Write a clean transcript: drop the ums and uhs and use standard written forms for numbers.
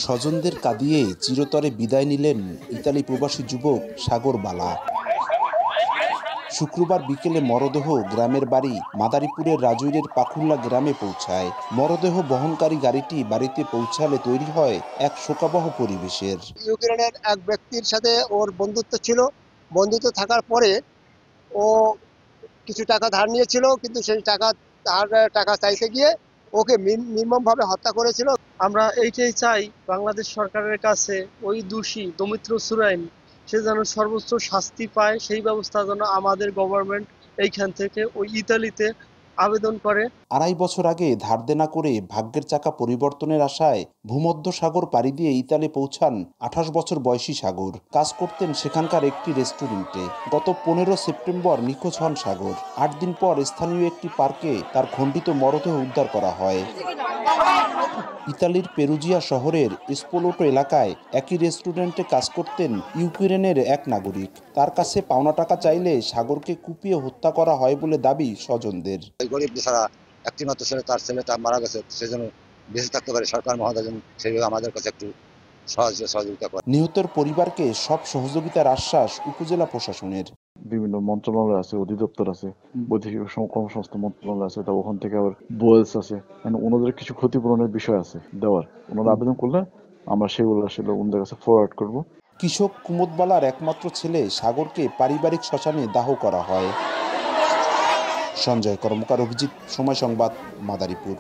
স্বজনদের কাঁদিয়ে চিরতরে বিদায় নিলেন ইতালি প্রবাসী যুবক সাগর বালা। শুক্রবার বিকেলে মরদেহ গ্রামের বাড়ি মাদারীপুরের রাজৈরের পাখুল্লা গ্রামে পৌঁছায়। মরদেহ বহনকারী গাড়িটি বাড়িতে পৌঁছালে তৈরি হয় এক শোকাবহ পরিবেশের। ইউক্রেনের এক ব্যক্তির সাথে ওর বন্ধুত্ব ছিল। বন্ধুত্ব থাকার পরে ও কিছু টাকা ধার নিয়েছিল, কিন্তু সেই টাকা চাইতে গিয়ে ওকে নির্মমভাবে হত্যা করেছিল। আমরা এইটাই চাই বাংলাদেশ সরকারের কাছে, ওই দোষী দমিত্র সুরাইন সে যেন সর্বোচ্চ শাস্তি পায়, সেই ব্যবস্থা যেন আমাদের গভর্নমেন্ট এইখান থেকে ওই ইতালিতে আবেদন করে। 2.5 বছর আগে ধার দেনা করে ভাগ্যের চাকা পরিবর্তনের আশায় ভূমধ্য সাগর পাড়ি দিয়ে ইতালি পৌঁছান 28 বছর বয়সী সাগর। কাজ করতেন সেখানকার একটি রেস্টুরেন্টে। গত 15 সেপ্টেম্বর নিখোঁজ হন সাগর। 8 দিন পর স্থানীয় একটি পার্কে তার খণ্ডিত মরদেহ উদ্ধার করা হয়। ইতালির পেরুজিয়া শহরের স্পোলোটো এলাকায় একই রেস্টুরেন্টে কাজ করতেন ইউক্রেনের এক নাগরিক। তার কাছে পাওনা টাকা চাইলে সাগরকে কুপিয়ে হত্যা করা হয় বলে দাবি স্বজনদের। গরিব ছাড়া একটিমাত্র ছেলে, তার ছেলেটা মারা গেছে, সেজন্য বেঁচে থাকতে পারে। সরকার মহোদয় সেইভাবে আমাদের কাছে একটু সহযোগিতা করে। নিহতের পরিবারকে সব সহযোগিতার আশ্বাস উপজেলা প্রশাসনের। বিভিন্ন মন্ত্রণালয় আছে, অধিদপ্তর আছে, বৈদেশিক কর্মসংস্থান মন্ত্রণালয় আছে, তা ওখান থেকে আবার বোয়েলস আছে, ওনাদের কিছু ক্ষতিপূরণের বিষয় আছে দেওয়ার। ওনারা আবেদন করলে আমরা সেগুলো আসলে ওনাদের কাছে ফরওয়ার্ড করব। কৃষক কুমুদ বালার একমাত্র ছেলে সাগরকে পারিবারিক শ্মশানে দাহ করা হয়। সঞ্জয় কর্মকার, অভিজিৎ, সময় সংবাদ, মাদারীপুর।